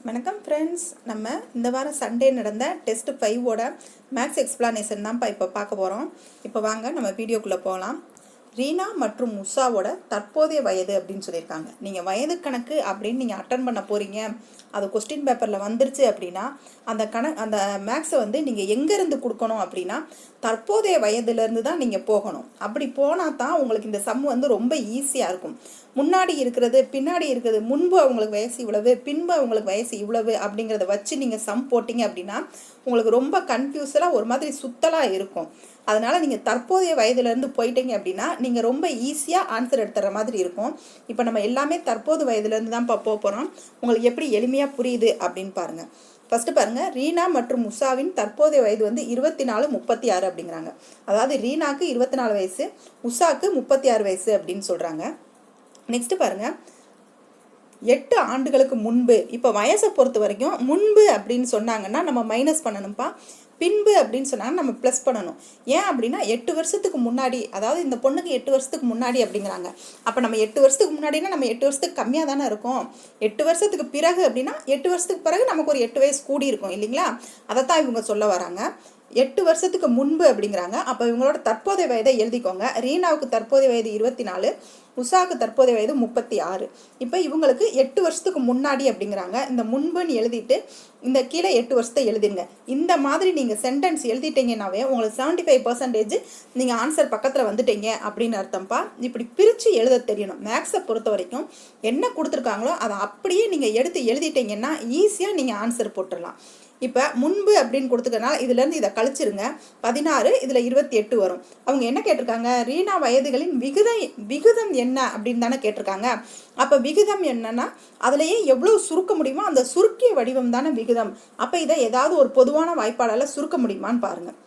வணக்கம் ஃப்ரெண்ட்ஸ். நம்ம இந்த வாரம் சண்டே நடந்த டெஸ்ட் 5ஓட மேக்ஸ் எக்ஸ்பிளானேஷன் தான்ப்பா இப்போ பார்க்க போகிறோம். இப்போ வாங்க நம்ம வீடியோக்குள்ளே போகலாம். ரீனா மற்றும் உஷாவோட தற்போதைய வயது அப்படின்னு சொல்லியிருக்காங்க. நீங்கள் வயது கணக்கு அப்படின்னு நீங்கள் அட்டன் பண்ண போகிறீங்க, அது கொஸ்டின் பேப்பரில் வந்துருச்சு அப்படின்னா அந்த மேக்ஸை வந்து நீங்கள் எங்கேருந்து கொடுக்கணும் அப்படின்னா தற்போதைய வயதுலேருந்து தான் நீங்கள் போகணும். அப்படி போனால் தான் உங்களுக்கு இந்த சம் வந்து ரொம்ப ஈஸியாக இருக்கும். முன்னாடி இருக்கிறது பின்னாடி இருக்கிறது, முன்பு அவங்களுக்கு வயசு இவ்வளவு, பின்பு அவங்களுக்கு வயசு இவ்வளவு அப்படிங்கிறத வச்சு நீங்கள் சம் போட்டிங்க அப்படின்னா உங்களுக்கு ரொம்ப கன்ஃபியூஸலாக ஒரு மாதிரி சுத்தலாக இருக்கும். அதனால் நீங்கள் தற்போதைய வயதுலேருந்து போயிட்டீங்க அப்படின்னா நீங்கள் ரொம்ப ஈஸியாக ஆன்சர் எடுத்துகிற மாதிரி இருக்கும். இப்போ நம்ம எல்லாமே தற்போது வயதுலேருந்து தான் போக போகிறோம். உங்களுக்கு எப்படி எளிமையாக புரியுது அப்படின்னு பாருங்கள். ஃபஸ்ட்டு பாருங்கள், ரீனா மற்றும் உஷாவின் தற்போதைய வயது வந்து 24, 36 அப்படிங்கிறாங்க. அதாவது ரீனாக்கு 24 வயசு, உஷாக்கு 36 வயசு அப்படின்னு சொல்கிறாங்க. நெக்ஸ்ட்டு பாருங்கள், 8 ஆண்டுகளுக்கு முன்பு. இப்போ வயசை பொறுத்த வரைக்கும் முன்பு அப்படின்னு சொன்னாங்கன்னா நம்ம மைனஸ் பண்ணணும்ப்பா, பின்பு அப்படின்னு சொன்னாங்கன்னா நம்ம ப்ளஸ் பண்ணணும். ஏன் அப்படின்னா 8 வருஷத்துக்கு முன்னாடி, அதாவது இந்த பொண்ணுக்கு 8 வருஷத்துக்கு முன்னாடி அப்படிங்கிறாங்க. அப்போ நம்ம 8 வருஷத்துக்கு முன்னாடினா நம்ம 8 வருஷத்துக்கு கம்மியாக தானே இருக்கும். 8 வருஷத்துக்கு பிறகு அப்படின்னா 8 வருஷத்துக்கு பிறகு நமக்கு ஒரு 8 வயசு கூடி இருக்கும் இல்லைங்களா? அதைத்தான் இவங்க சொல்ல வராங்க. 8 வருஷத்துக்கு முன்பு அப்படிங்கிறாங்க. அப்போ இவங்களோட தற்போதைய வயதை எழுதிக்கோங்க. ரீனாவுக்கு தற்போதைய வயது 24, உஷாவுக்கு தற்போதைய வயது 36. இப்போ இவங்களுக்கு 8 வருஷத்துக்கு முன்னாடி அப்படிங்கிறாங்க. இந்த முன்புன்னு எழுதிட்டு இந்த கீழே 8 வருஷத்தை எழுதிடுங்க. இந்த மாதிரி நீங்கள் சென்டென்ஸ் எழுதிட்டீங்கன்னாவே உங்களுக்கு 75% நீங்கள் ஆன்சர் பக்கத்தில் வந்துட்டீங்க அப்படின்னு அர்த்தம்ப்பா. இப்படி பிரித்து எழுத தெரியணும். மேக்ஸை பொறுத்த வரைக்கும் என்ன கொடுத்துருக்காங்களோ அதை அப்படியே நீங்கள் எடுத்து எழுதிட்டீங்கன்னா ஈஸியாக நீங்கள் ஆன்சர் போட்டுடலாம். இப்போ முன்பு அப்படின்னு கொடுத்துக்கனால இதுலேருந்து இதை கழிச்சிருங்க. 16, இதில் 28 வரும். அவங்க என்ன கேட்டிருக்காங்க, ரீனா வயதுகளின் விகிதம் என்ன அப்படின்னு தானே கேட்டிருக்காங்க. அப்போ விகிதம் என்னன்னா அதுலேயே எவ்வளோ சுருக்க முடியுமோ அந்த சுருக்கிய வடிவம் தானே விகிதம். அப்போ இதை ஏதாவது ஒரு பொதுவான வாய்ப்பாடால் சுருக்க முடியுமான்னு பாருங்கள்.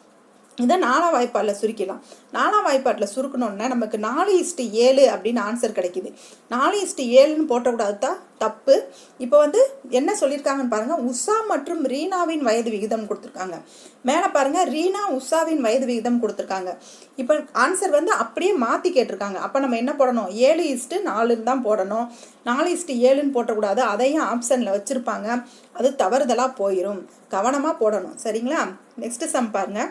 இதை 4ஆம் வாய்ப்பாட்டில் சுருக்கலாம். 4ஆம் வாய்ப்பாட்டில் சுருக்கணுன்னா நமக்கு 4:7 அப்படின்னு ஆன்சர் கிடைக்குது. 4:7ன்னு போட்டக்கூடாது தான், தப்பு. இப்போ வந்து என்ன சொல்லியிருக்காங்கன்னு பாருங்கள், உஷா மற்றும் ரீனாவின் வயது விகிதம் கொடுத்துருக்காங்க. மேலே பாருங்கள், ரீனா உஷாவின் வயது விகிதம் கொடுத்துருக்காங்க. இப்போ ஆன்சர் வந்து அப்படியே மாற்றி கேட்டிருக்காங்க. அப்போ நம்ம என்ன போடணும், 7:4ன்னு தான் போடணும். 4:7ன்னு போட்டக்கூடாது. அதையும் ஆப்ஷனில் வச்சுருப்பாங்க. அது தவறுதலாக போயிடும். கவனமாக போடணும், சரிங்களா? நெக்ஸ்ட்டு சம் பாருங்கள்.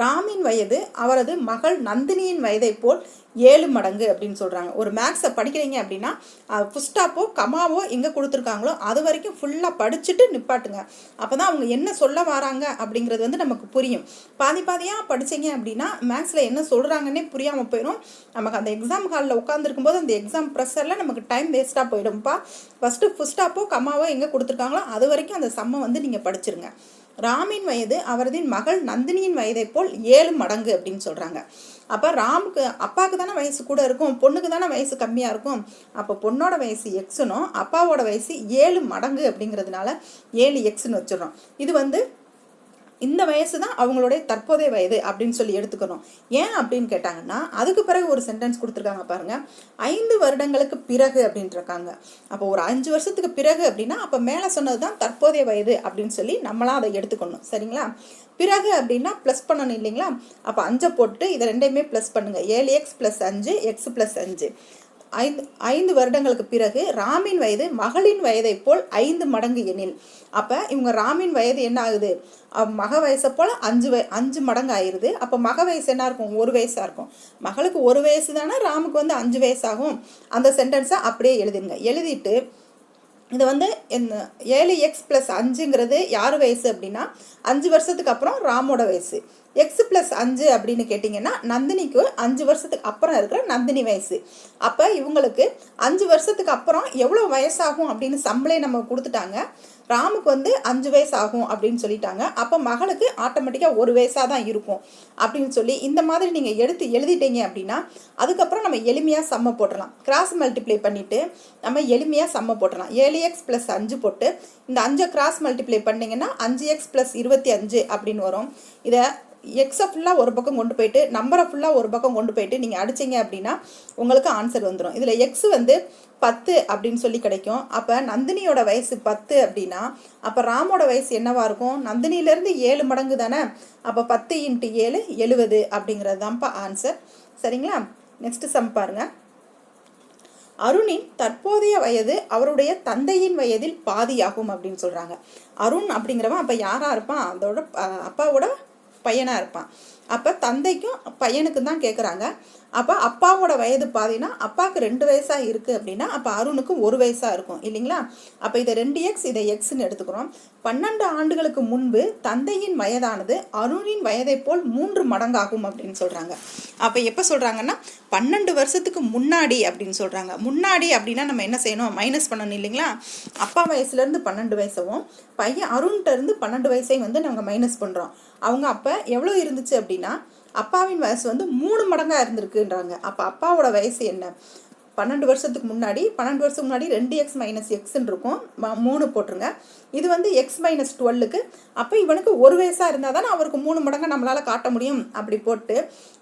ராமின் வயது அவரது மகள் நந்தினியின் வயதை போல் 7 மடங்கு அப்படின்னு சொல்கிறாங்க. ஒரு மேக்ஸை படிக்கிறீங்க அப்படின்னா ஃபுஸ்டாப்போ கமாவோ எங்கே கொடுத்துருக்காங்களோ அது வரைக்கும் ஃபுல்லாக படிச்சுட்டு நிப்பாட்டுங்க. அப்போ தான் அவங்க என்ன சொல்ல வராங்க அப்படிங்கிறது வந்து நமக்கு புரியும். பாதியாக படித்தீங்க அப்படின்னா மேக்ஸில் என்ன சொல்கிறாங்கன்னே புரியாமல் போயிடும். நமக்கு அந்த எக்ஸாம் ஹாலில் உட்காந்துருக்கும் போது அந்த எக்ஸாம் ப்ரெஷரில் நமக்கு டைம் வேஸ்ட்டாக போயிடும்ப்பா. ஃபஸ்ட்டு ஃபுஸ்டாப்போ கமாவோ எங்கே கொடுத்துருக்காங்களோ அது வரைக்கும் அந்த சம்மை வந்து நீங்கள் படிச்சிருங்க. ராமின் வயது அவரது மகள் நந்தினியின் வயதை போல் 7 மடங்கு அப்படின்னு சொல்கிறாங்க. அப்போ ராமுக்கு அப்பாவுக்கு தானே வயசு கூட இருக்கும், பொண்ணுக்கு தானே வயசு கம்மியாக இருக்கும். அப்போ பொண்ணோட வயசு எக்ஸுனும் அப்பாவோட வயசு 7 மடங்கு அப்படிங்கிறதுனால 7x வச்சிடறோம். இது வந்து இந்த வயசு தான் அவங்களுடைய தற்போதைய வயது அப்படின்னு சொல்லி எடுத்துக்கணும். ஏன் அப்படின்னு கேட்டாங்கன்னா அதுக்கு பிறகு ஒரு சென்டென்ஸ் கொடுத்துருக்காங்க பாருங்க, 5 வருடங்களுக்கு பிறகு அப்படின்ட்டு இருக்காங்க. அப்போ ஒரு 5 வருஷத்துக்கு பிறகு அப்படின்னா அப்போ மேலே சொன்னது தான் தற்போதைய வயது அப்படின்னு சொல்லி நம்மளாம் அதை எடுத்துக்கணும், சரிங்களா? பிறகு அப்படின்னா ப்ளஸ் பண்ணணும் இல்லைங்களா? அப்போ 5 போட்டு இதை ரெண்டையுமே ப்ளஸ் பண்ணுங்க. 7x + 5, x + 5. 5 வருடங்களுக்கு பிறகு ராமின் வயது மகளின் வயதை போல் 5 மடங்கு எனில், அப்போ இவங்க ராமின் வயது என்ன ஆகுது, மக வயசை போல் 5 மடங்கு ஆயிடுது. அப்போ மக வயசு என்ன இருக்கும், 1 வயசாக இருக்கும். மகளுக்கு 1 வயசு தானே, ராமுக்கு வந்து 5 வயசாகும். அந்த சென்டென்ஸை அப்படியே எழுதிடுங்க. எழுதிட்டு இது வந்து 7x + 5ங்கிறது யார் வயசு அப்படின்னா 5 வருஷத்துக்கு அப்புறம் ராமோட வயசு. x + 5 அப்படின்னு கேட்டிங்கன்னா நந்தினிக்கு 5 வருஷத்துக்கு அப்புறம் இருக்கிற நந்தினி வயசு. அப்போ இவங்களுக்கு 5 வருஷத்துக்கு அப்புறம் எவ்வளோ வயசாகும் அப்படின்னு சம்பளே நம்ம கொடுத்துட்டாங்க. ராமுக்கு வந்து 5 வயசு ஆகும் அப்படின்னு சொல்லிட்டாங்க. அப்போ மகளுக்கு ஆட்டோமேட்டிக்காக 1 வயசாக தான் இருக்கும் அப்படின்னு சொல்லி இந்த மாதிரி நீங்கள் எடுத்து எழுதிட்டீங்க அப்படின்னா அதுக்கப்புறம் நம்ம எளிமையாக சம்ம போட்டுடலாம். கிராஸ் மல்டிப்ளை பண்ணிவிட்டு நம்ம எளிமையாக சம்ம போட்டுடலாம். 7x + 5 போட்டு இந்த 5 கிராஸ் மல்டிப்ளை பண்ணிங்கன்னா 5x + 25 அப்படின்னு வரும். இதை எக்ஸை ஃபுல்லாக ஒரு பக்கம் கொண்டு போயிட்டு நம்பரை ஃபுல்லாக ஒரு பக்கம் கொண்டு போயிட்டு நீங்கள் அடிச்சிங்க அப்படின்னா உங்களுக்கு ஆன்சர் வந்துடும். இதில் எக்ஸ் வந்து 10 அப்படின்னு சொல்லி கிடைக்கும். அப்போ நந்தினியோட வயசு 10 அப்படின்னா அப்போ ராமோட வயசு என்னவா இருக்கும், நந்தினியிலேருந்து 7 மடங்கு தானே. அப்போ 10 × 7 70 அப்படிங்கிறது தான்ப்பா ஆன்சர், சரிங்களா? நெக்ஸ்ட் சம் பாருங்கள். அருணின் தற்போதைய வயது அவருடைய தந்தையின் வயதில் பாதியாகும் அப்படின்னு சொல்கிறாங்க. அருண் அப்படிங்கிறவன் அப்போ யாராக இருப்பான்? அதோட அப்பாவோட பையனாக இருப்பான். அப்போ தந்தைக்கும் பையனுக்கும் தான் கேட்குறாங்க. அப்போ அப்பாவோட வயது பாதினா அப்பாவுக்கு 2 வயசாக இருக்குது அப்படின்னா அப்போ அருணுக்கு 1 வயசாக இருக்கும் இல்லைங்களா? அப்போ இதை 2x இதை எக்ஸ்ன்னு எடுத்துக்கிறோம். 12 ஆண்டுகளுக்கு முன்பு தந்தையின் வயதானது அருணின் வயதை போல் 3 மடங்காகும் அப்படின்னு சொல்கிறாங்க. அப்போ எப்போ சொல்கிறாங்கன்னா 12 வருஷத்துக்கு முன்னாடி அப்படின்னு சொல்கிறாங்க. முன்னாடி அப்படின்னா நம்ம என்ன செய்யணும்? மைனஸ் பண்ணணும் இல்லைங்களா? அப்பா வயசுலேருந்து 12 வயசவும் பையன் அருண்கிட்டருந்து 12 வயசையும் வந்து நாங்கள் மைனஸ் பண்ணுறோம். அவங்க அப்போ எவ்வளோ இருந்துச்சு அப்படின்னா அப்பாவின் வயசு வந்து 3 மடங்காக இருந்திருக்குன்றாங்க. அப்போ அப்பாவோட வயசு என்ன? 12 வருஷத்துக்கு முன்னாடி 12 வருஷத்துக்கு முன்னாடி 2x - xன்னு இருக்கும். 3 போட்டுருங்க. இது வந்து x - 12க்கு. அப்போ இவனுக்கு 1 வயசாக இருந்தால் தானே அவருக்கு 3 மடங்காக நம்மளால் காட்ட முடியும். அப்படி போட்டு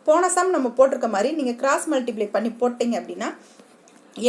போன சம் நம்ம போட்டிருக்க மாதிரி நீங்கள் கிராஸ் மல்டிப்ளை பண்ணி போட்டிங்க அப்படின்னா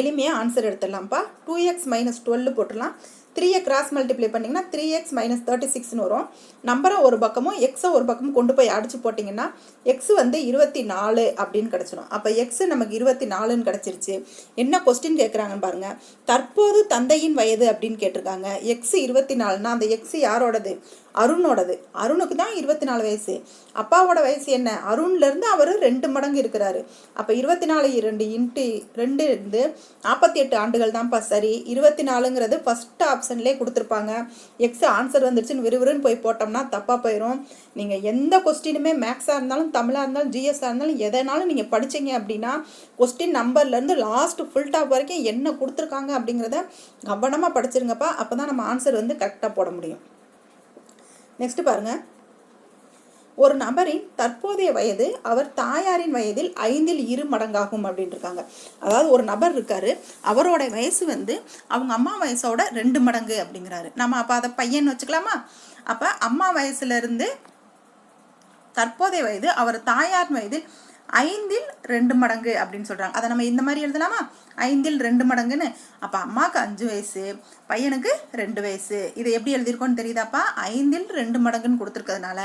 எளிமையாக ஆன்சர் எடுத்துடலாம்ப்பா. 2x - 12 போட்டுடலாம். 3யை கிராஸ் மல்டிப்ளை பண்ணிங்கன்னா 3x - 36ன்னு வரும். நம்பரை ஒரு பக்கமும் எக்ஸை ஒரு பக்கமும் கொண்டு போய் அடிச்சு போட்டிங்கன்னா எக்ஸ் வந்து 24 அப்படின்னு கிடச்சிடும். அப்போ எக்ஸ் நமக்கு 24ன்னு கிடச்சிருச்சு. என்ன கொஸ்டின் கேட்குறாங்கன்னு பாருங்கள். தற்போது தந்தையின் வயது அப்படின்னு கேட்டிருக்காங்க. எக்ஸ் 24னா அந்த எக்ஸ் யாரோடது? அருணோடது. அருணுக்கு தான் 24 வயசு. அப்பாவோட வயசு என்ன? அருண்லேருந்து அவர் 2 மடங்கு இருக்கிறாரு. அப்போ 24 2 × 2 இருந்து 48 ஆண்டுகள் தான்ப்பா சரி. 24ங்கிறது ஃபஸ்ட் ஆப்ஷன்லேயே கொடுத்துருப்பாங்க. எக்ஸ் ஆன்சர் வந்துருச்சுன்னு விறுவிறுன்னு போய் போட்டோம்னா தப்பாக போயிடும். நீங்கள் எந்த கொஸ்டினுமே மேக்ஸாக இருந்தாலும் தமிழாக இருந்தாலும் ஜிஎஸ்ஸாக இருந்தாலும் எதனாலும் நீங்கள் படிச்சிங்க அப்படின்னா கொஸ்டின் நம்பர்லேருந்து லாஸ்ட் ஃபுல் டாப் வரைக்கும் என்ன கொடுத்துருக்காங்க அப்படிங்கிறத கவனமாக படிச்சிருங்கப்பா. அப்போ தான் நம்ம ஆன்சர் வந்து கரெக்டாக போட முடியும். நெக்ஸ்ட் பாருங்க. ஒரு நபரின் தற்போதைய வயது அவர் தாயாரின் வயதில் 5ல் 2 மடங்காகும் அப்படின்னு இருக்காங்க. அதாவது ஒரு நபர் இருக்காரு, அவரோட வயசு வந்து அவங்க அம்மா வயசோட 2 மடங்கு அப்படிங்கிறாரு. நம்ம அப்போ அதை பையன் வச்சுக்கலாமா? அப்போ அம்மா வயசுலேருந்து தற்போதைய வயது அவர் தாயார் வயதில் 5ல் 2 மடங்கு அப்படின்னு சொல்கிறாங்க. அதை நம்ம இந்த மாதிரி எழுதலாமா? 5ல் 2 மடங்குன்னு. அப்போ அம்மாவுக்கு 5 வயசு, பையனுக்கு 2 வயசு. இதை எப்படி எழுதியிருக்கோன்னு தெரியுதாப்பா? 5ல் 2 மடங்குன்னு கொடுத்துருக்கிறதுனால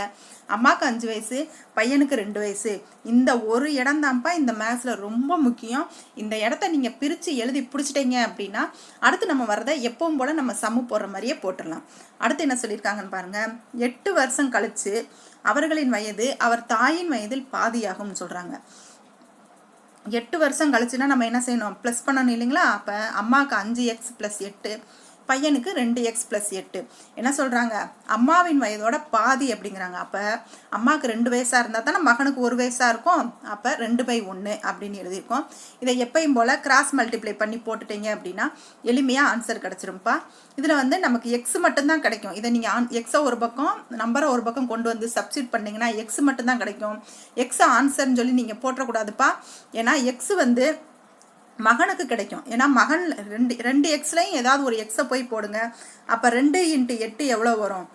அம்மாவுக்கு 5 வயசு, பையனுக்கு 2 வயசு. இந்த ஒரு இடம் தான்ப்பா இந்த மேக்ஸில் ரொம்ப முக்கியம். இந்த இடத்த நீங்கள் பிரித்து எழுதி பிடிச்சிட்டீங்க அப்படின்னா அடுத்து நம்ம வரதை எப்பவும் போல் நம்ம சம்மு போடுற மாதிரியே போட்டுடலாம். அடுத்து என்ன சொல்லியிருக்காங்கன்னு பாருங்கள். 8 வருஷம் கழித்து அவர்களின் வயது அவர் தாயின் வயதில் பாதியாகும்னு சொல்கிறாங்க. 8 வருஷம் கழிச்சுன்னா நம்ம என்ன செய்யணும்? ப்ளஸ் பண்ணணும் இல்லைங்களா? அப்போ அம்மாவுக்கு 5x + 8, பையனுக்கு 2x + 8. என்ன சொல்கிறாங்க? அம்மாவின் வயதோட பாதி அப்படிங்கிறாங்க. அப்போ அம்மாவுக்கு 2 வயசாக இருந்தால் தானே மகனுக்கு 1 வயசாக இருக்கும். அப்போ 2/1 அப்படின்னு எழுதியிருக்கோம். இதை எப்பயும் போல் கிராஸ் மல்டிப்ளை பண்ணி போட்டுட்டீங்க அப்படின்னா எளிமையாக ஆன்சர் கிடச்சிரும்ப்பா. இதில் வந்து நமக்கு எக்ஸ் மட்டும்தான் கிடைக்கும். இதை நீங்கள் எக்ஸை ஒரு பக்கம் நம்பரை ஒரு பக்கம் கொண்டு வந்து சப்ஸ்டிட் பண்ணிங்கன்னா எக்ஸ் மட்டும்தான் கிடைக்கும். எக்ஸ் ஆன்சர்னு சொல்லி நீங்கள் போட்டக்கூடாதுப்பா. ஏன்னா எக்ஸ் வந்து மகனுக்கு கிடைக்கும். ஏன்னா மகன் 2 எக்ஸ்லையும் ஏதாவது ஒரு எக்ஸை போய் போடுங்க. அப்போ 2 × 8 எவ்வளோ வரும்?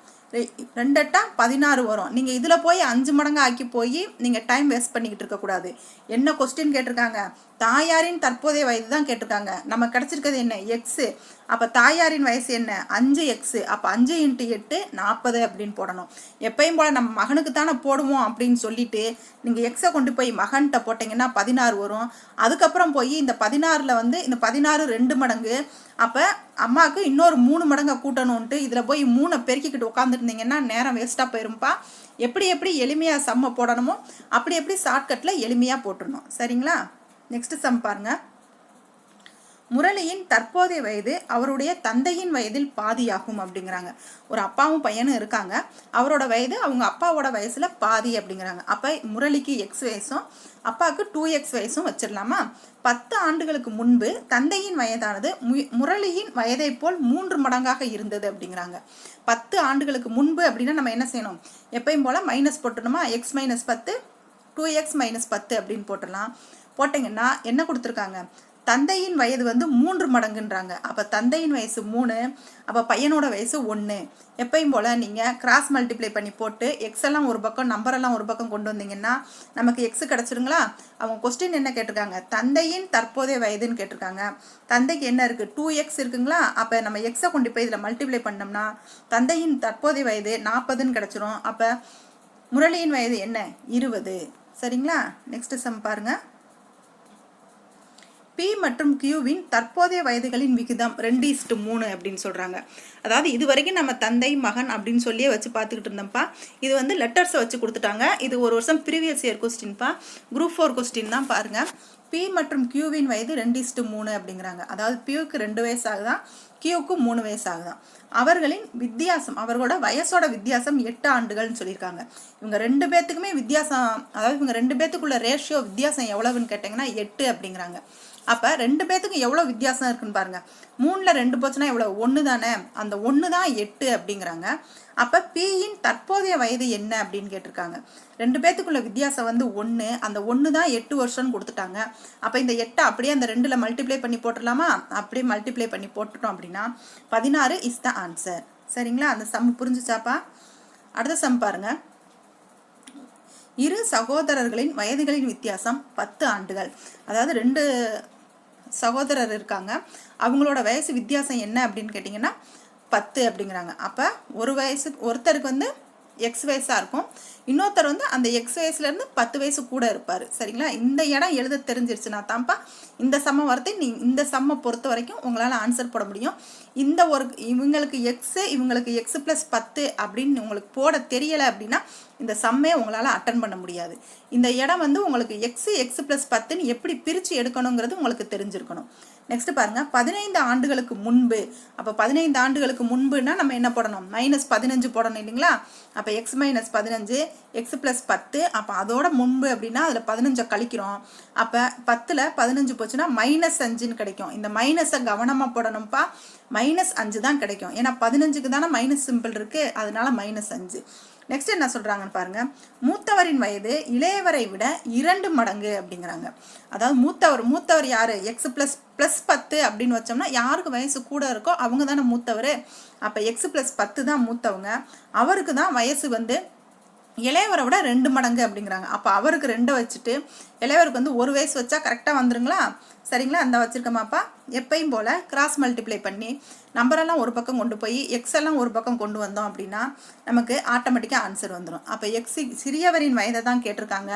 2 8 16 வரும். நீங்கள் இதில் போய் 5 மடங்கு ஆக்கி போய் நீங்கள் டைம் வேஸ்ட் பண்ணிக்கிட்டு இருக்கக்கூடாது. என்ன கொஸ்டின் கேட்டிருக்காங்க? தாயாரின் தற்போதைய வயது தான் கேட்டிருக்காங்க. நம்ம கிடச்சிருக்கிறது என்ன? எக்ஸு. அப்போ தாயாரின் வயசு என்ன? 5x. அப்போ 5 × 8 40 அப்படின்னு போடணும். எப்பயும் போல் நம்ம மகனுக்கு தானே போடுவோம் அப்படின்னு சொல்லிட்டு நீங்கள் எக்ஸை கொண்டு போய் மகன்கிட்ட போட்டிங்கன்னா 16 வரும். அதுக்கப்புறம் போய் இந்த 16ல் வந்து இந்த 16 2 மடங்கு. அப்போ அம்மாவுக்கு இன்னொரு 3 மடங்கை கூட்டணுன்ட்டு இதில் போய் 3 பெருக்கிக்கிட்டு உட்காந்துருந்தீங்கன்னா நேரம் வேஸ்ட்டாக போயிரும்ப்பா. எப்படி எளிமையாக சம்மை போடணுமோ எப்படி ஷார்ட்கட்டில் எளிமையாக போட்டுடணும். சரிங்களா? நெக்ஸ்ட் சம் பாருங்கள். முரளியின் தற்போதைய வயது அவருடைய தந்தையின் வயதில் பாதியாகும் அப்படிங்கிறாங்க. ஒரு அப்பாவும் பையனும் இருக்காங்க. அவரோட வயது அவங்க அப்பாவோட வயசில் பாதி அப்படிங்கிறாங்க. அப்போ முரளிக்கு எக்ஸ் வயசும் அப்பாவுக்கு 2x வயசும் வச்சிடலாமா? 10 ஆண்டுகளுக்கு முன்பு தந்தையின் வயதானது முரளியின் வயதை போல் 3 மடங்காக இருந்தது அப்படிங்கிறாங்க. 10 ஆண்டுகளுக்கு முன்பு அப்படின்னா நம்ம என்ன செய்யணும்? எப்பயும் போல் மைனஸ் போட்டுணுமா? x - 10 2x - 10 அப்படின்னு போட்டுடலாம். போட்டிங்கன்னா என்ன கொடுத்துருக்காங்க? தந்தையின் வயது வந்து 3 மடங்குன்றாங்க. அப்போ தந்தையின் வயசு 3, அப்போ பையனோட வயசு 1. எப்பயும் போல் நீங்கள் கிராஸ் மல்டிப்ளை பண்ணி போட்டு எக்ஸ் எல்லாம் ஒரு பக்கம் நம்பரெல்லாம் ஒரு பக்கம் கொண்டு வந்தீங்கன்னா நமக்கு எக்ஸ் கிடச்சிருங்களா? அவங்க கொஸ்டின் என்ன கேட்டிருக்காங்க? தந்தையின் தற்போதைய வயதுன்னு கேட்டிருக்காங்க. தந்தைக்கு என்ன இருக்குது? 2x இருக்குங்களா? அப்போ நம்ம எக்ஸை கொண்டு போய் இதில் மல்டிப்ளை பண்ணோம்னா தந்தையின் தற்போதைய வயது 40ன்னு கிடச்சிரும். அப்போ முரளியின் வயது என்ன? 20. சரிங்களா? நெக்ஸ்ட் சம் பாருங்கள். P மற்றும் Qவின் தற்போதைய வயதுகளின் விகிதம் 2:3 அப்படின்னு சொல்கிறாங்க. அதாவது இது வரைக்கும் நம்ம தந்தை மகன் அப்படின்னு சொல்லியே வச்சு பார்த்துக்கிட்டு இருந்தோம்ப்பா. இது வந்து லெட்டர்ஸை வச்சு கொடுத்துட்டாங்க. இது ஒரு வருஷம் ப்ரீவியஸ் இயர் கொஸ்டின்ப்பா, குரூப் 4 கொஸ்டின் தான் பாருங்கள். P மற்றும் Qவின் வயது 2:3 அப்படிங்கிறாங்க. அதாவது Pக்கு 2 வயசு ஆகுதான், Qக்கு 3 வயசு ஆகுதான். அவர்களின் வித்தியாசம், அவர்களோட வயசோட வித்தியாசம் 8 ஆண்டுகள்னு சொல்லியிருக்காங்க. இவங்க 2 பேர்த்துக்குமே வித்தியாசம், அதாவது இவங்க 2 பேர்த்துக்குள்ள ரேஷியோ வித்தியாசம் எவ்வளவுன்னு கேட்டிங்கன்னா 8 அப்படிங்கிறாங்க. அப்போ 2 பேர்த்துக்கு எவ்வளோ வித்தியாசம் இருக்குன்னு பாருங்கள். 3ல் 2 போச்சுன்னா எவ்வளோ, 1 தானே, அந்த 1 தான் 8 அப்படிங்கிறாங்க. அப்போ Pயின் தற்போதைய வயது என்ன அப்படின்னு கேட்டிருக்காங்க. 2 பேர்த்துக்குள்ள வித்தியாசம் வந்து 1, அந்த 1 தான் 8 வருஷம்னு கொடுத்துட்டாங்க. அப்போ இந்த 8 அப்படியே அந்த 2ல் மல்டிப்ளை பண்ணி போட்டுடலாமா? அப்படியே மல்டிப்ளை பண்ணி போட்டுட்டோம் அப்படின்னா 16 இஸ் த ஆன்சர். சரிங்களா? அந்த சம் புரிஞ்சுச்சாப்பா? அடுத்த சம் பாருங்கள். இரு சகோதரர்களின் வயதுகளின் வித்தியாசம் 10 ஆண்டுகள். அதாவது 2 சகோதரர் இருக்காங்க, அவங்களோட வயசு வித்தியாசம் என்ன அப்படின்னு கேட்டிங்கன்னா 10 அப்படிங்கிறாங்க. அப்போ ஒருத்தருக்கு வந்து எக்ஸ் வயசாக இருக்கும், இன்னொருத்தர் வந்து அந்த எக்ஸ் வயசுலேருந்து 10 வயசு கூட இருப்பார். சரிங்களா? இந்த இடம் எழுத தெரிஞ்சிருச்சுன்னா தான்ப்பா இந்த சம்ம வரத்தை இந்த சம்மை பொறுத்த வரைக்கும் உங்களால் ஆன்சர் போட முடியும். இவங்களுக்கு இவங்களுக்கு எக்ஸ் + 10 அப்படின்னு உங்களுக்கு போட தெரியலை அப்படின்னா இந்த சம்மே உங்களால் அட்டன் பண்ண முடியாது. இந்த இடம் வந்து உங்களுக்கு எக்ஸ் + 10ன்னு எப்படி பிரித்து எடுக்கணுங்கிறது உங்களுக்கு தெரிஞ்சிருக்கணும். நெக்ஸ்ட் பாருங்கள், 15 ஆண்டுகளுக்கு முன்பு. அப்போ 15 ஆண்டுகளுக்கு முன்புன்னா நம்ம என்ன போடணும்? -15 போடணும் இல்லைங்களா? அப்போ எக்ஸ் - 15, எக்ஸ் + 10, அப்போ அதோட முன்பு அப்படின்னா அதில் 15 கழிக்கிறோம். அப்போ 10ல் 15 போச்சுன்னா -5ன்னு கிடைக்கும். இந்த மைனஸை கவனமாக போடணும்ப்பா. -5 தான் கிடைக்கும். ஏன்னா 15க்கு தானே மைனஸ் சிம்பிள் இருக்குது, அதனால -5. நெக்ஸ்ட் என்ன சொல்கிறாங்கன்னு பாருங்கள். மூத்தவரின் வயது இளையவரை விட 2 மடங்கு அப்படிங்கிறாங்க. அதாவது மூத்தவர் யார்? எக்ஸ் + 10 அப்படின்னு வச்சோம்னா யாருக்கு வயசு கூட இருக்கோ அவங்க தானே மூத்தவர். அப்போ எக்ஸ் + 10 தான் மூத்தவங்க. அவருக்கு தான் வயசு வந்து இளையவரை விட 2 மடங்கு அப்படிங்கிறாங்க. அப்போ அவருக்கு 2 வச்சுட்டு இளையவருக்கு வந்து 1 வயசு வச்சா கரெக்டாக வந்துருங்களா? சரிங்களா? அந்த வச்சுருக்கோமாப்பா. எப்பயும் போல் கிராஸ் மல்டிப்ளை பண்ணி நம்பரெல்லாம் ஒரு பக்கம் கொண்டு போய் எக்ஸ் எல்லாம் ஒரு பக்கம் கொண்டு வந்தோம் அப்படின்னா நமக்கு ஆட்டோமேட்டிக்காக ஆன்சர் வந்துடும். அப்போ எக்ஸ் சிறியவரின் வயதை தான் கேட்டிருக்காங்க.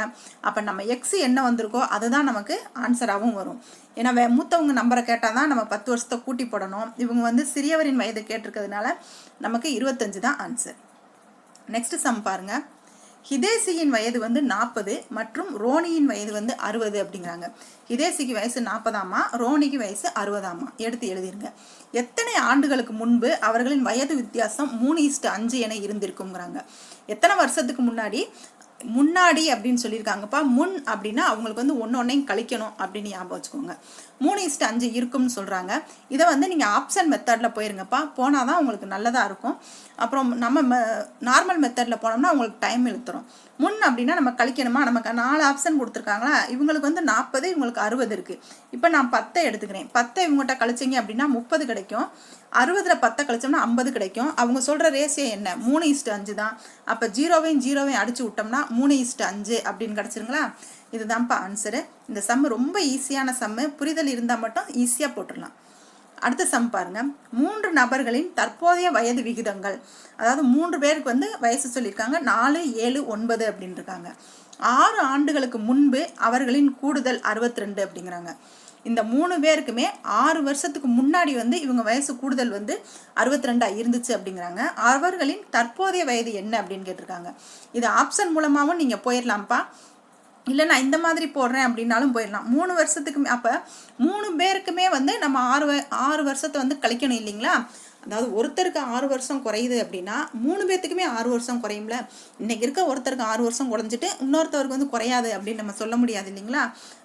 அப்போ நம்ம எக்ஸ் என்ன வந்திருக்கோ அதுதான் நமக்கு ஆன்சராகவும் வரும். ஏன்னா மூத்தவங்க நம்பரை கேட்டால் தான் நம்ம 10 வருஷத்தை கூட்டி போடணும். இவங்க வந்து சிறியவரின் வயதை கேட்டிருக்கிறதுனால நமக்கு 25 தான் ஆன்சர். நெக்ஸ்ட் சம் பாருங்கள். ஹிதேசியின் வயது வந்து 40 மற்றும் ரோனியின் வயது வந்து 60 அப்படிங்கிறாங்க. ஹிதேசிக்கு வயசு 40ஆமா, ரோனிக்கு வயசு 60ஆமா. எடுத்து எழுதிருங்க. எத்தனை ஆண்டுகளுக்கு முன்பு அவர்களின் வயது வித்தியாசம் 3:5 என இருந்திருக்குங்கிறாங்க. எத்தனை வருஷத்துக்கு முன்னாடி அப்படின்னு சொல்லியிருக்காங்கப்பா. முன் அப்படின்னா அவங்களுக்கு வந்து ஒன்றையும் கழிக்கணும் அப்படின்னு ஞாபகம் வச்சுக்கோங்க. 3:5 இருக்கும்னு சொல்கிறாங்க. இதை வந்து நீங்கள் ஆப்ஷன் மெத்தடில் போயிருங்கப்பா, போனால் தான் உங்களுக்கு நல்லதாக இருக்கும். அப்புறம் நம்ம நார்மல் மெத்தடில் போனோம்னா உங்களுக்கு டைம் இழுத்துரும். முன் அப்படின்னா நம்ம கழிக்கணுமா? நமக்கு 4 ஆப்ஷன் கொடுத்துருக்காங்களா? இவங்களுக்கு வந்து 40, இவங்களுக்கு 60 இருக்குது. இப்போ நான் 10 எடுத்துக்கிறேன். 10 இவங்ககிட்ட கழிச்சிங்க அப்படின்னா 30 கிடைக்கும். 60ல் 10 கழிச்சோம்னா 50 கிடைக்கும். அவங்க சொல்கிற ரேஷியோ என்ன? 3:5 தான். அப்போ 0வையும் அடிச்சு விட்டோம்னா 3:5 அப்படின்னு கிடச்சிருங்களா? இதுதான்ப்பா ஆன்சரு. இந்த சம்மு ரொம்ப ஈஸியான சம்மு, புரிதல் இருந்தால் மட்டும் ஈஸியாக போட்டுடலாம். அடுத்த சம் பாருங்க. 3 நபர்களின் தற்போதைய வயது விகிதங்கள். அதாவது 3 பேருக்கு வந்து வயசு சொல்லியிருக்காங்க. 4, 7, 9 அப்படின்னு இருக்காங்க. 6 ஆண்டுகளுக்கு முன்பு அவர்களின் கூடுதல் 62 அப்படிங்கிறாங்க. இந்த 3 பேருக்குமே 6 வருஷத்துக்கு முன்னாடி வந்து இவங்க வயசு கூடுதல் வந்து 62 இருந்துச்சு அப்படிங்கிறாங்க. அவர்களின் தற்போதைய வயது என்ன அப்படின்னு கேட்டிருக்காங்க. இது ஆப்ஷன் மூலமாகவும் நீங்கள் போயிடலாம்ப்பா, இல்லை நான் இந்த மாதிரி போடுறேன் அப்படின்னாலும் போயிடலாம். 3 வருஷத்துக்குமே, அப்போ 3 பேருக்குமே வந்து நம்ம 6 வருஷத்தை வந்து கழிக்கணும் இல்லைங்களா? அதாவது ஒருத்தருக்கு 6 வருஷம் குறையுது அப்படின்னா 3 பேர்த்துக்குமே 6 வருஷம் குறையும்ல. இன்னைக்கு இருக்க ஒருத்தருக்கு 6 வருஷம் குறைஞ்சிட்டு இன்னொருத்தருக்கு வந்து குறையாது அப்படின்னு நம்ம சொல்ல முடியாது இல்லைங்களா?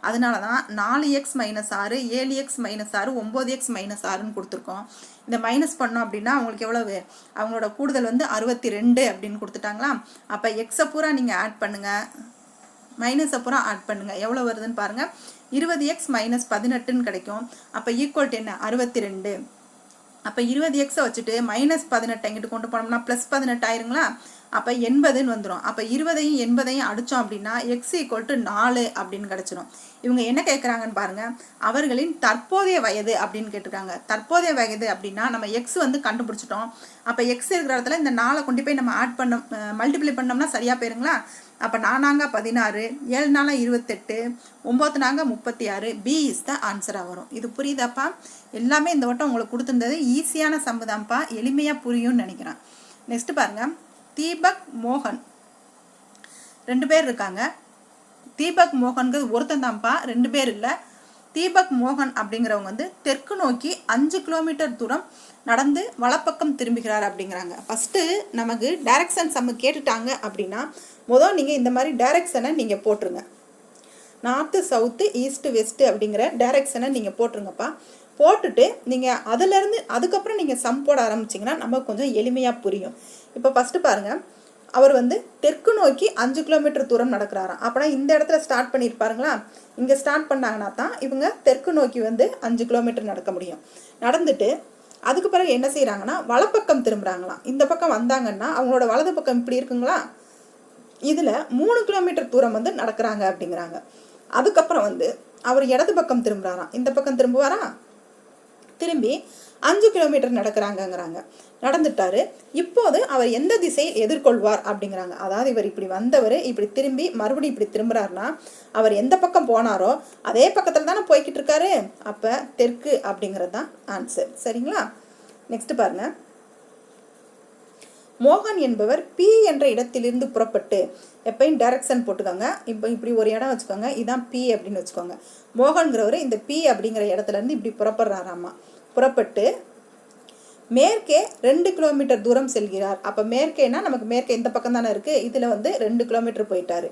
அதனால தான் 4x - 6, 7x - 6, 9x - 6ன்னு கொடுத்துருக்கோம். இந்த மைனஸ் பண்ணோம் அப்படின்னா அவங்களுக்கு எவ்வளவு? அவங்களோட கூடுதல் வந்து 62 அப்படின்னு கொடுத்துட்டாங்களா? அப்போ எக்ஸை பூரா நீங்கள் ஆட் பண்ணுங்கள், மைனஸ் அப்புறம் ஆட் பண்ணுங்கள். எவ்வளோ வருதுன்னு பாருங்கள். 20x - 18ன்னு கிடைக்கும். அப்போ ஈக்குவல் டு என்ன? 62. அப்போ 20xை வச்சுட்டு -18 எங்கிட்டு கொண்டு போனோம்னா +18 ஆயிருங்களா? அப்போ 80ன்னு வந்துடும். அப்போ 20ஐயும் 80ஐயும் அடித்தோம் அப்படின்னா x = 4 அப்படின்னு கிடச்சிடும். இவங்க என்ன கேட்குறாங்கன்னு பாருங்கள். அவர்களின் தற்போதைய வயது அப்படின்னு கேட்டிருக்காங்க. தற்போதைய வயது அப்படின்னா நம்ம எக்ஸ் வந்து கண்டுபிடிச்சிட்டோம். அப்போ எக்ஸ் இருக்கிற இடத்துல இந்த 4 கொண்டு போய் நம்ம மல்டிப்ளை பண்ணோம்னா சரியாக போயிருங்களா? அப்போ 4 16, 7 28, 9 36, பி இஸ் த ஆன்சராக வரும். இது புரியுதாப்பா? எல்லாமே இந்த வட்டம் உங்களுக்கு கொடுத்துருந்தது ஈஸியான சம்மு தான்ப்பா, எளிமையாக புரியும்னு நினைக்கிறேன். நெக்ஸ்ட் பாருங்கள், தீபக் மோகன் 2 பேர் இருக்காங்க. தீபக் மோகன்கிறது ஒருத்தன் தான்ப்பா, 2 பேர் இல்லை. தீபக் மோகன் அப்படிங்கிறவங்க வந்து தெற்கு நோக்கி 5 கிலோமீட்டர் தூரம் நடந்து வலப்பக்கம் திரும்புகிறார் அப்படிங்கிறாங்க. ஃபஸ்ட்டு நமக்கு டைரக்ஷன் சம்மு கேட்டுட்டாங்க அப்படின்னா முதல் நீங்கள் இந்த மாதிரி டைரக்ஷனை நீங்கள் போட்டுருங்க. நார்த்து சவுத்து ஈஸ்ட்டு வெஸ்ட்டு அப்படிங்கிற டைரக்ஷனை நீங்கள் போட்டுருங்கப்பா. போட்டுட்டு நீங்கள் அதிலேருந்து அதுக்கப்புறம் நீங்கள் சம் போட ஆரம்பிச்சிங்கன்னா நமக்கு கொஞ்சம் எளிமையாக புரியும். இப்போ ஃபஸ்ட்டு பாருங்கள், அவர் வந்து தெற்கு நோக்கி 5 கிலோமீட்டர் தூரம் நடக்கிறாராம். அப்போனா இந்த இடத்துல ஸ்டார்ட் பண்ணியிருப்பாருங்களா, இங்கே ஸ்டார்ட் பண்ணாங்கன்னா தான் இவங்க தெற்கு நோக்கி வந்து 5 கிலோமீட்டர் நடக்க முடியும். நடந்துட்டு அதுக்கு பிறகு என்ன செய்கிறாங்கன்னா வலப்பக்கம் திரும்புகிறாங்களாம். இந்த பக்கம் வந்தாங்கன்னா அவங்களோட வலது பக்கம் இப்படி இருக்குங்களா, இதில் 3 கிலோமீட்டர் தூரம் வந்து நடக்கிறாங்க அப்படிங்கிறாங்க. அதுக்கப்புறம் வந்து அவர் இடது பக்கம் திரும்புகிறாராம். இந்த பக்கம் திரும்புவாரா, திரும்பி 5 கிலோமீட்டர் நடக்கிறாங்கங்கிறாங்க. நடந்துட்டாரு. இப்போது அவர் எந்த திசையை எதிர்கொள்வார் அப்படிங்கிறாங்க. அதாவது இவர் இப்படி வந்தவர் இப்படி திரும்பி மறுபடியும் இப்படி திரும்புறாருன்னா அவர் எந்த பக்கம் போனாரோ அதே பக்கத்தில் தானே போய்கிட்டு இருக்காரு. அப்போ தெற்கு அப்படிங்கிறது தான் ஆன்சர். சரிங்களா? நெக்ஸ்ட் பாருங்க, மோகன் என்பவர் பி என்ற இடத்திலிருந்து புறப்பட்டு, எப்பயும் டைரக்ஷன் போட்டுக்கோங்க. இப்போ இப்படி ஒரு இடம் வச்சுக்கோங்க, இதான் பி அப்படின்னு வச்சுக்கோங்க. மோகன்கிறவர் இந்த பி அப்படிங்கிற இடத்துல இருந்து இப்படி புறப்படுறாராமா. புறப்பட்டு மேற்கே 2 கிலோமீட்டர் தூரம் செல்கிறார். அப்போ மேற்கேனா நமக்கு மேற்கே இந்த பக்கம் தானே இருக்குது, இதில் வந்து 2 கிலோமீட்டர் போயிட்டாரு.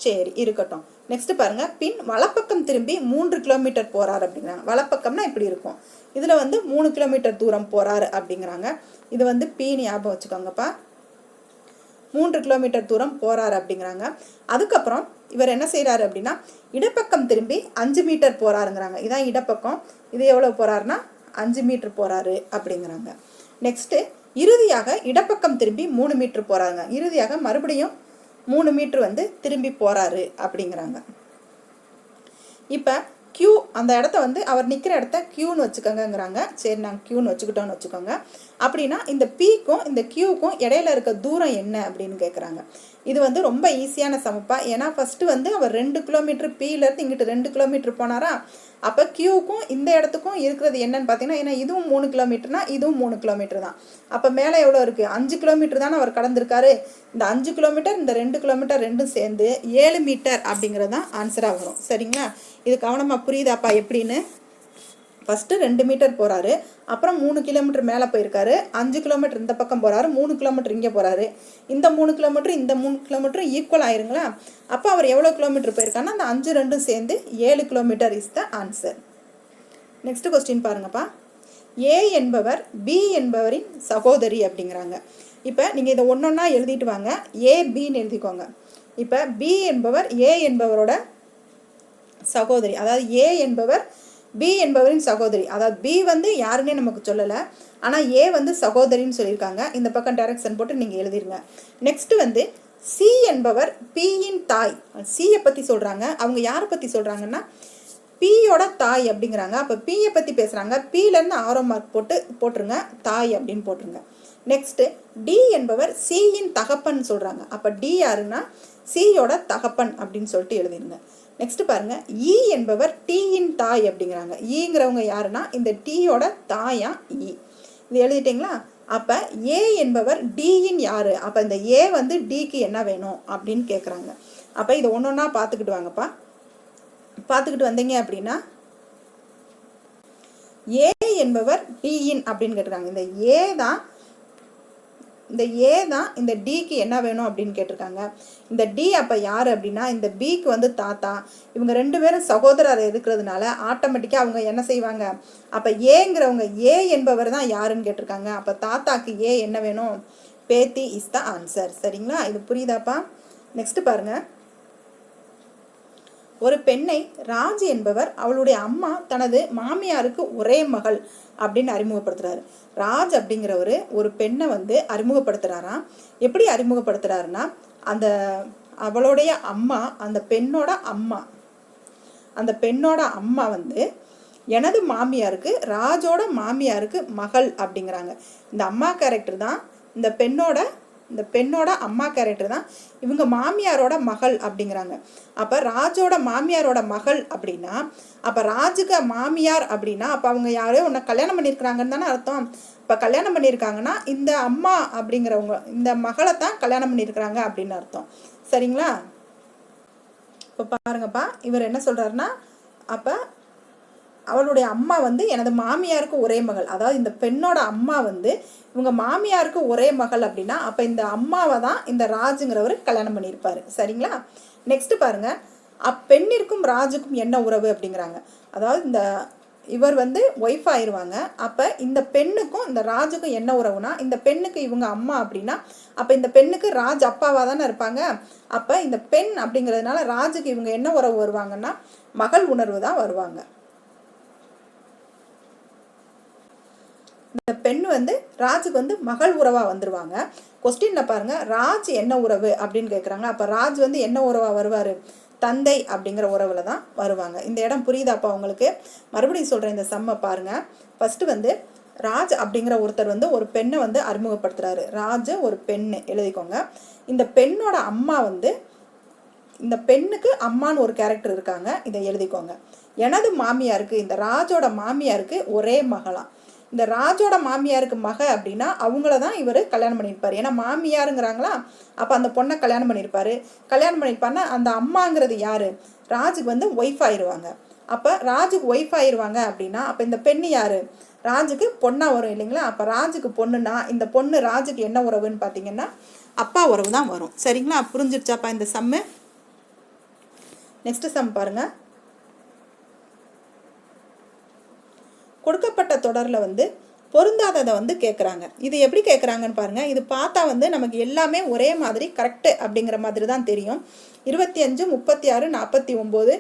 சரி, இருக்கட்டும். நெக்ஸ்ட் பாருங்க, பின் வலப்பக்கம் திரும்பி 3 கிலோமீட்டர் போறாரு அப்படிங்கிறாங்க. வலப்பக்கம்னா இப்படி இருக்கும், இதில் வந்து 3 கிலோமீட்டர் தூரம் போறாரு அப்படிங்கிறாங்க. இது வந்து பி ஞாபகம் வச்சுக்கோங்கப்பா. 3 கிலோமீட்டர் தூரம் போறாரு அப்படிங்கிறாங்க. அதுக்கப்புறம் இவர் என்ன செய்கிறாரு அப்படின்னா இடப்பக்கம் திரும்பி 5 மீட்டர் போறாருங்கிறாங்க. இதான் இடப்பக்கம். இது எவ்வளோ போறாருன்னா 5 மீட்டர் போறாரு அப்படிங்கிறாங்க. நெக்ஸ்ட்டு இறுதியாக இடப்பக்கம் திரும்பி 3 மீட்டர் போறாங்க. இறுதியாக மறுபடியும் 3 மீட்டர் வந்து திரும்பி போறாரு அப்படிங்கிறாங்க. இப்போ கியூ அந்த இடத்த வந்து அவர் நிற்கிற இடத்த கியூன்னு வச்சுக்கோங்கிறாங்க. சரி, நாங்கள் கியூன்னு வச்சுக்கிட்டோன்னு வச்சுக்கோங்க. அப்படின்னா இந்த பிக்கும் இந்த கியூக்கும் இடையில இருக்க தூரம் என்ன அப்படின்னு கேட்குறாங்க. இது வந்து ரொம்ப ஈஸியான சமப்பா. ஏன்னா ஃபஸ்ட்டு வந்து அவர் 2 கிலோமீட்டர் பியிலேருந்து இங்கிட்டு 2 கிலோமீட்டர் போனாரா. அப்போ கியூக்கும் இந்த இடத்துக்கும் இருக்கிறது என்னன்னு பார்த்தீங்கன்னா, ஏன்னா இதுவும் 3 கிலோமீட்டர்னா இதுவும் 3 கிலோமீட்டர் தான். அப்போ மேலே எவ்வளோ இருக்குது, 5 கிலோமீட்டர் தானே அவர் கடந்திருக்காரு. இந்த 5 கிலோமீட்டர் இந்த 2 கிலோமீட்டர் ரெண்டும் சேர்ந்து 7 மீட்டர் அப்படிங்கிறது தான் ஆன்சராக வரும். சரிங்களா? இது கவனமாக புரியுதாப்பா எப்படின்னு? ஃபஸ்ட்டு 2 மீட்டர் போகிறாரு, அப்புறம் 3 கிலோமீட்டர் மேலே போயிருக்காரு, 5 கிலோமீட்டர் இந்த பக்கம் போகிறாரு, 3 கிலோமீட்டர் இங்கே போகிறாரு. இந்த 3 கிலோமீட்டர் இந்த 3 கிலோமீட்டர் ஈக்குவல் ஆயிருங்களா. அப்போ அவர் எவ்வளோ கிலோமீட்டர் போயிருக்காருன்னா அந்த 5 2 சேர்ந்து 7 kilometre is the answer. Next question பாருங்கப்பா. ஏ என்பவர் பி என்பவரின் சகோதரி அப்படிங்கிறாங்க. இப்போ நீங்கள் இதை ஒன்றொன்னா எழுதிட்டு வாங்க. ஏ பின்னு எழுதிக்கோங்க. இப்போ பி என்பவர் ஏ என்பவரோட சகோதரி, அதாவது ஏ என்பவர் பி என்பவரின் சகோதரி. அதாவது பி வந்து யாருன்னே நமக்கு சொல்லலை, ஆனால் ஏ வந்து சகோதரின்னு சொல்லியிருக்காங்க. இந்த பக்கம் டைரக்ஷன் போட்டு நீங்கள் எழுதிருங்க. நெக்ஸ்ட் வந்து சி என்பவர் பியின் தாய். சியை பற்றி சொல்கிறாங்க. அவங்க யாரை பற்றி சொல்கிறாங்கன்னா பியோட தாய் அப்படிங்கிறாங்க. அப்போ பியை பற்றி பேசுகிறாங்க. பியிலேருந்து ஆரோ மார்க் போட்டுருங்க, தாய் அப்படின்னு போட்டுருங்க. நெக்ஸ்ட்டு டி என்பவர் சியின் தகப்பன் சொல்கிறாங்க. அப்போ டி யாருன்னா சியோட தகப்பன் அப்படின்னு சொல்லிட்டு எழுதிருங்க. நெக்ஸ்ட் பாருங்க, இ என்பவர் டீயின் தாய் அப்படிங்கிறாங்க. ஈங்கிறவங்க யாருன்னா இந்த டீயோட தாயா இ. இது எழுதிட்டிங்களா? அப்போ ஏ என்பவர் டியின் யாரு. அப்போ இந்த ஏ வந்து டிக்கு என்ன வேணும் அப்படின்னு கேட்குறாங்க. அப்போ இதை ஒன்றொன்னா பார்த்துக்கிட்டு வாங்கப்பா. பார்த்துக்கிட்டு வந்தீங்க அப்படின்னா ஏ என்பவர் டியின் அப்படின்னு கேட்டிருக்காங்க. இந்த ஏ தான் இந்த டிக்கு என்ன வேணும் அப்படின்னு கேட்டிருக்காங்க. இந்த டி அப்போ யார் அப்படின்னா இந்த பிக்கு வந்து தாத்தா. இவங்க 2 பேரும் சகோதரர் இருக்கிறதுனால ஆட்டோமேட்டிக்காக அவங்க என்ன செய்வாங்க, அப்போ ஏங்கிறவங்க ஏ என்பவர் தான் யாருன்னு கேட்டிருக்காங்க. அப்போ தாத்தாக்கு ஏ என்ன வேணும், பேத்தி இஸ் த ஆன்சர். சரிங்களா? இது புரியுதாப்பா? நெக்ஸ்ட் பாருங்க. ஒரு பெண்ணை ராஜ் என்பவர் அவளுடைய அம்மா தனது மாமியாருக்கு ஒரே மகள் அப்படின்னு அறிமுகப்படுத்துறாரு. ராஜ் அப்படிங்கிறவர் ஒரு பெண்ணை வந்து அறிமுகப்படுத்துறாராம். எப்படி அறிமுகப்படுத்துறாருன்னா அவளுடைய அம்மா அந்த பெண்ணோட அம்மா வந்து எனது மாமியாருக்கு ராஜோட மாமியாருக்கு மகள் அப்படிங்கிறாங்க. இந்த அம்மா கேரக்டர் தான் இந்த பெண்ணோட இந்த பெண்ணோட அம்மா கேரக்டர் தான் இவங்க மாமியாரோட மகள் அப்படிங்கிறாங்க. அப்போ ராஜோட மாமியாரோட மகள் அப்படின்னா அப்போ ராஜுக்கு மாமியார் அப்படின்னா அப்போ அவங்க யாரோ ஒன்று கல்யாணம் பண்ணியிருக்கிறாங்கன்னு தானே அர்த்தம். இப்போ கல்யாணம் பண்ணியிருக்காங்கன்னா இந்த அம்மா அப்படிங்கிறவங்க இந்த மகளை தான் கல்யாணம் பண்ணியிருக்கிறாங்க அப்படின்னு அர்த்தம். சரிங்களா? இப்போ பாருங்கப்பா, இவர் என்ன சொல்கிறாருன்னா, அப்போ அவளுடைய அம்மா வந்து எனது மாமியாருக்கு ஒரே மகள், அதாவது இந்த பெண்ணோட அம்மா வந்து இவங்க மாமியாருக்கு ஒரே மகள் அப்படின்னா அப்போ இந்த அம்மாவை தான் இந்த ராஜுங்கிறவர் கல்யாணம் பண்ணியிருப்பார். சரிங்களா? நெக்ஸ்ட் பாருங்க, அப்பெண்ணிற்கும் ராஜுக்கும் என்ன உறவு அப்படிங்கிறாங்க. அதாவது இந்த இவர் வந்து ஒய்ஃப் ஆயிடுவாங்க. அப்போ இந்த பெண்ணுக்கும் இந்த ராஜுக்கும் என்ன உறவுனா, இந்த பெண்ணுக்கு இவங்க அம்மா அப்படின்னா அப்போ இந்த பெண்ணுக்கு ராஜ் அப்பாவாக தானே இருப்பாங்க. அப்போ இந்த பெண் அப்படிங்கிறதுனால ராஜுக்கு இவங்க என்ன உறவு வருவாங்கன்னா மகள் உணர்வு தான் வருவாங்க. இந்த பெண் வந்து ராஜுக்கு வந்து மகள் உறவாக வந்துடுவாங்க. கொஸ்டின்ல பாருங்க, ராஜ் என்ன உறவு அப்படின்னு கேட்குறாங்க. அப்போ ராஜ் வந்து என்ன உறவாக வருவார்? தந்தை அப்படிங்கிற உறவில் தான் வருவாங்க. இந்த இடம் புரியுதாப்பா உங்களுக்கு? மறுபடியும் சொல்கிறேன், இந்த சம்மை பாருங்கள். ஃபஸ்ட்டு வந்து ராஜ் அப்படிங்கிற ஒருத்தர் வந்து ஒரு பெண்ணை வந்து அறிமுகப்படுத்துகிறாரு. ராஜ் ஒரு பெண்ணு எழுதிக்கோங்க. இந்த பெண்ணோட அம்மா வந்து இந்த பெண்ணுக்கு அம்மான்னு ஒரு கேரக்டர் இருக்காங்க, இதை எழுதிக்கோங்க. எனது மாமியாருக்கு, இந்த ராஜோட மாமியாருக்கு ஒரே மகளாம். இந்த ராஜோட மாமியாருக்கு மக அப்படின்னா அவங்கள தான் இவர் கல்யாணம் பண்ணியிருப்பார். ஏன்னா மாமியாருங்கிறாங்களா, அப்போ அந்த பொண்ணை கல்யாணம் பண்ணியிருப்பார். கல்யாணம் பண்ணியிருப்பாருன்னா அந்த அம்மாங்கிறது யார்? ராஜுக்கு வந்து ஒய்ஃப் ஆயிடுவாங்க. அப்போ ராஜுக்கு ஒய்ஃப் ஆயிடுவாங்க அப்படின்னா அப்போ இந்த பெண்ணு யார்? ராஜுக்கு பொண்ணாக வரும் இல்லைங்களா? அப்போ ராஜுக்கு பொண்ணுன்னா இந்த பொண்ணு ராஜுக்கு என்ன உறவுன்னு பார்த்தீங்கன்னா அப்பா உறவு தான் வரும். சரிங்களா? புரிஞ்சிருச்சாப்பா இந்த சம்மு? நெக்ஸ்ட் சம் பாருங்கள். கொடுக்கப்பட்ட தொடரில் வந்து பொருந்தாததை வந்து கேட்குறாங்க. இது எப்படி கேட்குறாங்கன்னு பாருங்கள். இது பார்த்தா வந்து நமக்கு எல்லாமே ஒரே மாதிரி கரெக்டு அப்படிங்கிற மாதிரி தான் தெரியும். 25, 36, 49,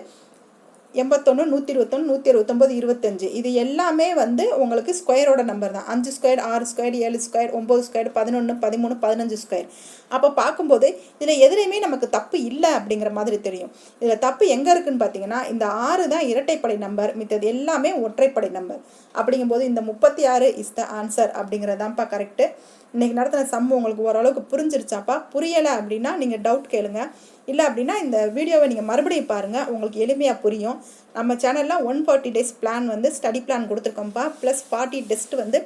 81, 121, 169, 25 இது எல்லாமே வந்து உங்களுக்கு ஸ்கொயரோட நம்பர் தான். 5 square, 6 square, 7 square, 9 square, 11, 13, 15 square. அப்போ பார்க்கும்போது இதில் எதுலேயுமே நமக்கு தப்பு இல்லை அப்படிங்கிற மாதிரி தெரியும். இதில் தப்பு எங்கே இருக்குதுன்னு பார்த்தீங்கன்னா இந்த 6 தான் இரட்டைப்படை நம்பர், மித்தது எல்லாமே ஒற்றைப்படை நம்பர். அப்படிங்கும்போது இந்த 36 இஸ் த ஆன்சர் அப்படிங்கிறதான்ப்பா கரெக்டு. இன்றைக்கி நடத்தின சம்மு உங்களுக்கு ஓரளவுக்கு புரிஞ்சிருச்சாப்பா? புரியலை அப்படின்னா நீங்கள் டவுட் கேளுங்க. இல்லை அப்படின்னா இந்த வீடியோவை நீங்கள் மறுபடியும் பாருங்கள், உங்களுக்கு எளிமையாக புரியும். நம்ம சேனலில் 140 days பிளான் வந்து ஸ்டடி பிளான் கொடுத்துருக்கோம்ப்பா. ப்ளஸ் 40 டெஸ்ட் வந்து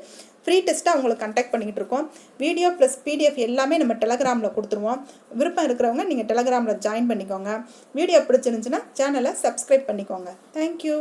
ஃப்ரீ டெஸ்ட்டாக உங்களுக்கு கண்டக்ட் பண்ணிக்கிட்டு இருக்கோம். வீடியோ ப்ளஸ் PDF எல்லாமே நம்ம டெலகிராமில் கொடுத்துருவோம். விருப்பம் இருக்கிறவங்க நீங்கள் டெலகிராமில் ஜாயின் பண்ணிக்கோங்க. வீடியோ பிடிச்சிருந்துச்சுன்னா சேனலை சப்ஸ்கிரைப் பண்ணிக்கோங்க. தேங்க்யூ.